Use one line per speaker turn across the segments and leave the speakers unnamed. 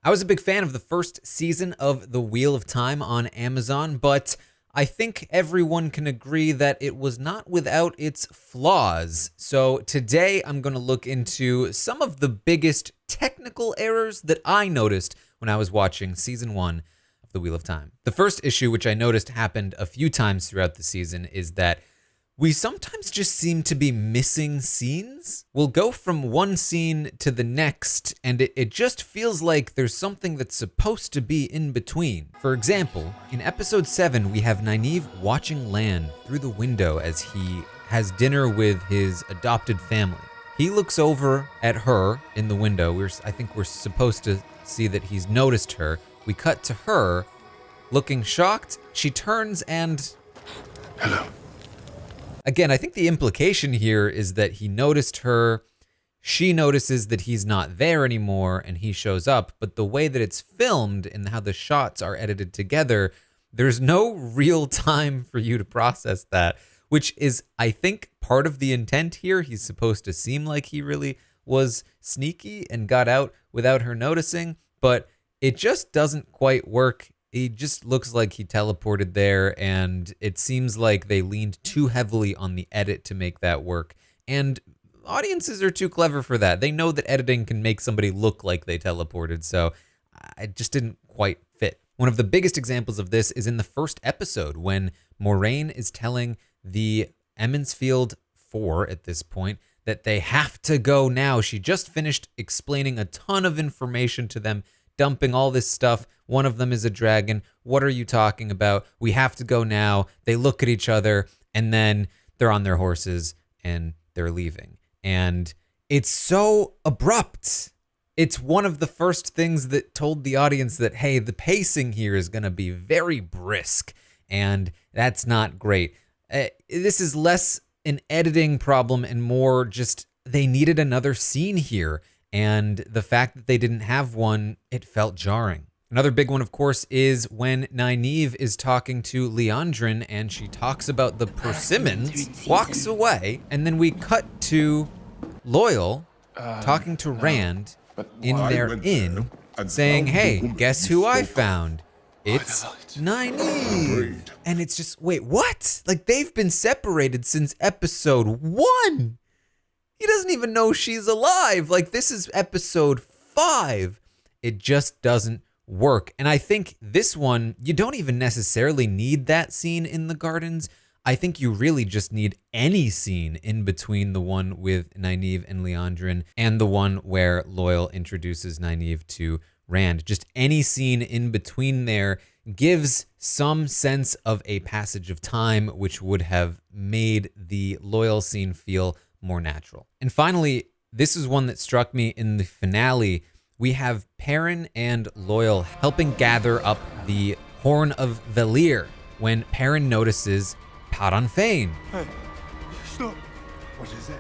I was a big fan of the first season of The Wheel of Time on Amazon, but I think everyone can agree that it was not without its flaws. So today I'm going to look into some of the biggest technical errors that I noticed when I was watching season 1 of The Wheel of Time. The first issue, which I noticed happened a few times throughout the season, is that we sometimes just seem to be missing scenes. We'll go from one scene to the next, and it just feels like there's something that's supposed to be in between. For example, in episode 7, we have Nynaeve watching Lan through the window as he has dinner with his adopted family. He looks over at her in the window. I think we're supposed to see that he's noticed her. We cut to her, looking shocked. She turns and...
Hello.
Again, I think the implication here is that he noticed her, she notices that he's not there anymore, and he shows up. But the way that it's filmed and how the shots are edited together, there's no real time for you to process that, which is, I think, part of the intent here. He's supposed to seem like he really was sneaky and got out without her noticing, but it just doesn't quite work. He just looks like he teleported there, and it seems like they leaned too heavily on the edit to make that work. And audiences are too clever for that. They know that editing can make somebody look like they teleported, so it just didn't quite fit. One of the biggest examples of this is in the first episode when Moraine is telling the Emmonsfield 4 at this point that they have to go now. She just finished explaining a ton of information to them, dumping all this stuff. One of them is a dragon. What are you talking about? We have to go now. They look at each other, and then they're on their horses, and they're leaving. And it's so abrupt. It's one of the first things that told the audience that, hey, the pacing here is going to be very brisk, and that's not great. This is less an editing problem and more just they needed another scene here. And the fact that they didn't have one, it felt jarring. Another big one, of course, is when Nynaeve is talking to Leandrin and she talks about the persimmons, walks away, and then we cut to Loyal talking to Rand in their inn, saying, hey, guess who I found? It's Nynaeve. And it's just, wait, what? Like, they've been separated since episode 1. He doesn't even know she's alive. Like, this is episode 5. It just doesn't work. And I think this one, you don't even necessarily need that scene in the gardens. I think you really just need any scene in between the one with Nynaeve and Leandrin and the one where Loyal introduces Nynaeve to Rand. Just any scene in between there gives some sense of a passage of time, which would have made the Loyal scene feel more natural. And finally, this is one that struck me in the finale. We have Perrin and Loyal helping gather up the Horn of Valir when Perrin notices Taran.
Hey, stop. What is that?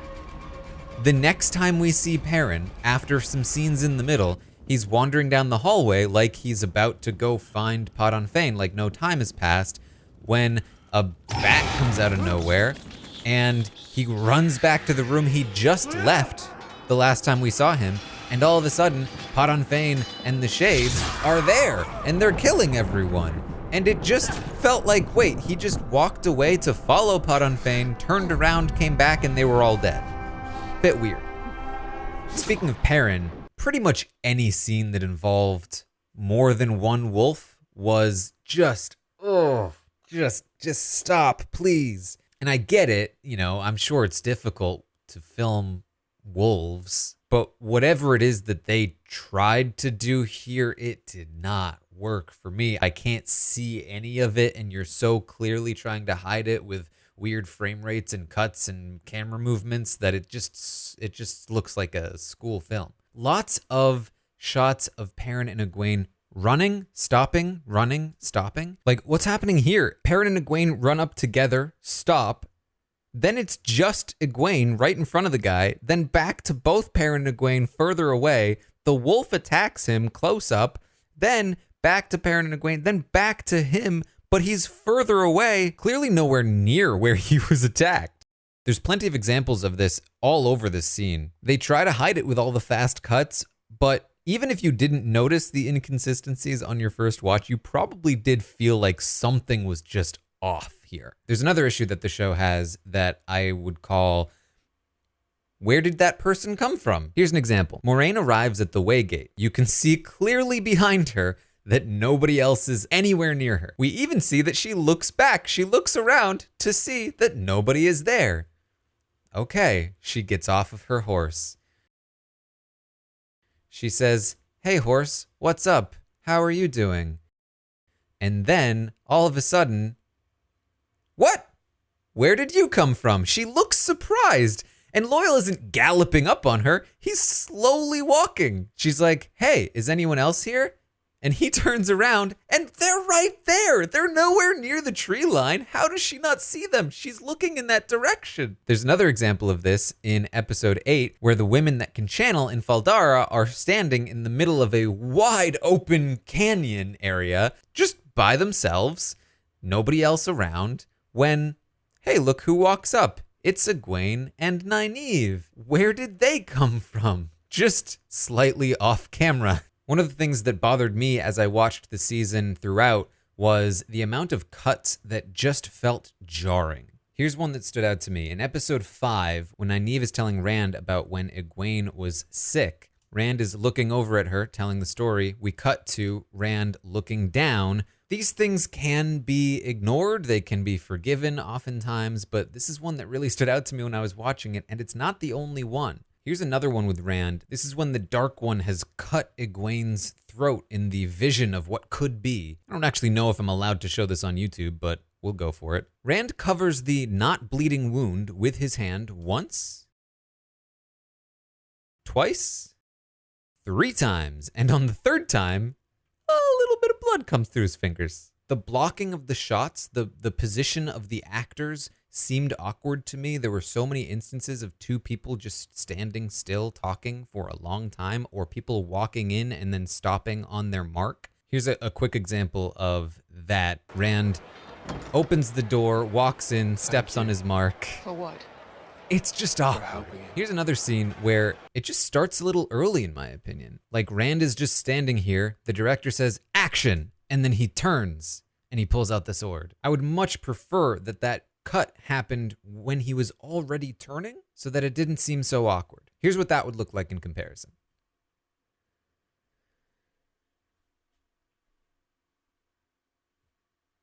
The next time we see Perrin, after some scenes in the middle, he's wandering down the hallway like he's about to go find Taran, like no time has passed, when a bat comes out of nowhere and he runs back to the room he just left the last time we saw him, and all of a sudden, Taran and the Shades are there, and they're killing everyone. And it just felt like, wait, he just walked away to follow Taran, turned around, came back, and they were all dead. Bit weird. Speaking of Perrin, pretty much any scene that involved more than one wolf was just stop, please. And I get it, I'm sure it's difficult to film wolves, but whatever it is that they tried to do here, it did not work for me. I can't see any of it, and you're so clearly trying to hide it with weird frame rates and cuts and camera movements that it just looks like a school film. Lots of shots of Perrin and Egwene running, stopping, running, stopping. Like, what's happening here? Perrin and Egwene run up together, stop. Then it's just Egwene right in front of the guy. Then back to both Perrin and Egwene further away. The wolf attacks him close up. Then back to Perrin and Egwene. Then back to him, but he's further away, clearly nowhere near where he was attacked. There's plenty of examples of this all over this scene. They try to hide it with all the fast cuts, but even if you didn't notice the inconsistencies on your first watch, you probably did feel like something was just off here. There's another issue that the show has that I would call, where did that person come from? Here's an example. Moraine arrives at the Waygate. You can see clearly behind her that nobody else is anywhere near her. We even see that she looks back. She looks around to see that nobody is there. Okay, she gets off of her horse. She says, "Hey horse, what's up? How are you doing?" And then, all of a sudden, "What? Where did you come from?" She looks surprised. And Loyal isn't galloping up on her. He's slowly walking. She's like, "Hey, is anyone else here?" And he turns around and they're right there. They're nowhere near the tree line. How does she not see them? She's looking in that direction. There's another example of this in episode 8, where the women that can channel in Faldara are standing in the middle of a wide open canyon area, just by themselves, nobody else around, when, hey, look who walks up. It's Egwene and Nynaeve. Where did they come from? Just slightly off camera. One of the things that bothered me as I watched the season throughout was the amount of cuts that just felt jarring. Here's one that stood out to me. In episode 5, when Nynaeve is telling Rand about when Egwene was sick, Rand is looking over at her, telling the story. We cut to Rand looking down. These things can be ignored, they can be forgiven oftentimes, but this is one that really stood out to me when I was watching it, and it's not the only one. Here's another one with Rand. This is when the Dark One has cut Egwene's throat in the vision of what could be. I don't actually know if I'm allowed to show this on YouTube, but we'll go for it. Rand covers the not bleeding wound with his hand once, twice, 3 times, and on the 3rd time, a little bit of blood comes through his fingers. The blocking of the shots, the position of the actors seemed awkward to me. There were so many instances of 2 people just standing still talking for a long time, or people walking in and then stopping on their mark. Here's a quick example of that. Rand opens the door, walks in, steps on his mark.
For what?
It's just awkward. Here's another scene where it just starts a little early, in my opinion. Like, Rand is just standing here, the director says, "Action!" and then he turns and he pulls out the sword. I would much prefer that cut happened when he was already turning, so that it didn't seem so awkward. Here's what that would look like in comparison.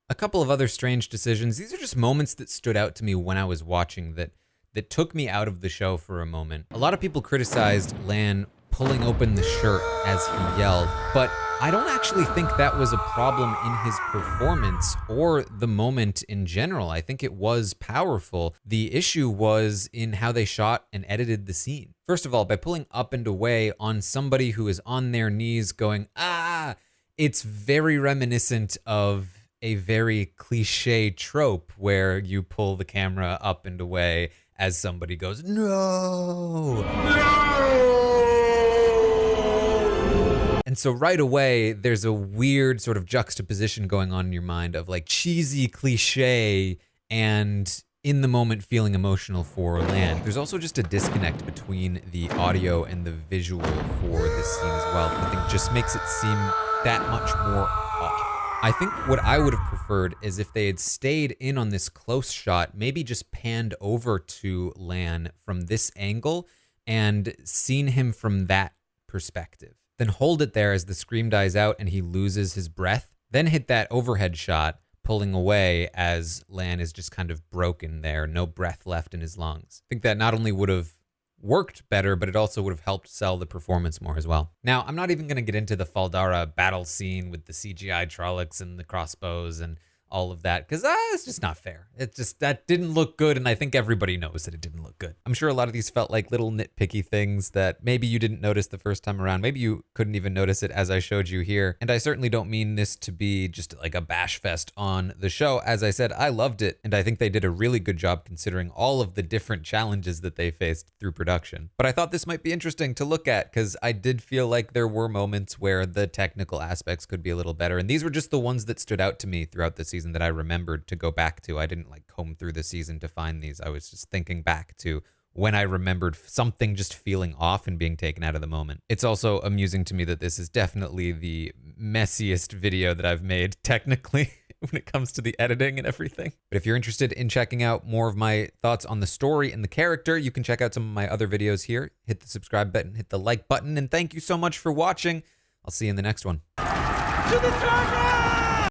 A couple of other strange decisions. These are just moments that stood out to me when I was watching that took me out of the show for a moment. A lot of people criticized Lan pulling open the shirt as he yelled, but I don't actually think that was a problem in his performance or the moment in general. I think it was powerful. The issue was in how they shot and edited the scene. First of all, by pulling up and away on somebody who is on their knees going, "Ah," it's very reminiscent of a very cliche trope where you pull the camera up and away as somebody goes, "No!" And so right away, there's a weird sort of juxtaposition going on in your mind of like cheesy cliche and in the moment feeling emotional for Lan. There's also just a disconnect between the audio and the visual for this scene as well. I think just makes it seem that much more off. I think what I would have preferred is if they had stayed in on this close shot, maybe just panned over to Lan from this angle and seen him from that perspective. Then hold it there as the scream dies out and he loses his breath. Then hit that overhead shot, pulling away as Lan is just kind of broken there, no breath left in his lungs. I think that not only would have worked better, but it also would have helped sell the performance more as well. Now, I'm not even going to get into the Faldara battle scene with the CGI Trollocs and the crossbows and all of that, because it's just not fair. It just, that didn't look good, and I think everybody knows that it didn't look good. I'm sure a lot of these felt like little nitpicky things that maybe you didn't notice the first time around. Maybe you couldn't even notice it as I showed you here. And I certainly don't mean this to be just like a bash fest on the show. As I said, I loved it, and I think they did a really good job considering all of the different challenges that they faced through production. But I thought this might be interesting to look at, because I did feel like there were moments where the technical aspects could be a little better, and these were just the ones that stood out to me throughout the season that I remembered to go back to. I didn't like comb through the season to find these. I was just thinking back to when I remembered something just feeling off and being taken out of the moment. It's also amusing to me that this is definitely the messiest video that I've made, technically, when it comes to the editing and everything. But if you're interested in checking out more of my thoughts on the story and the character, you can check out some of my other videos here. Hit the subscribe button, hit the like button, and thank you so much for watching. I'll see you in the next one.
To the target!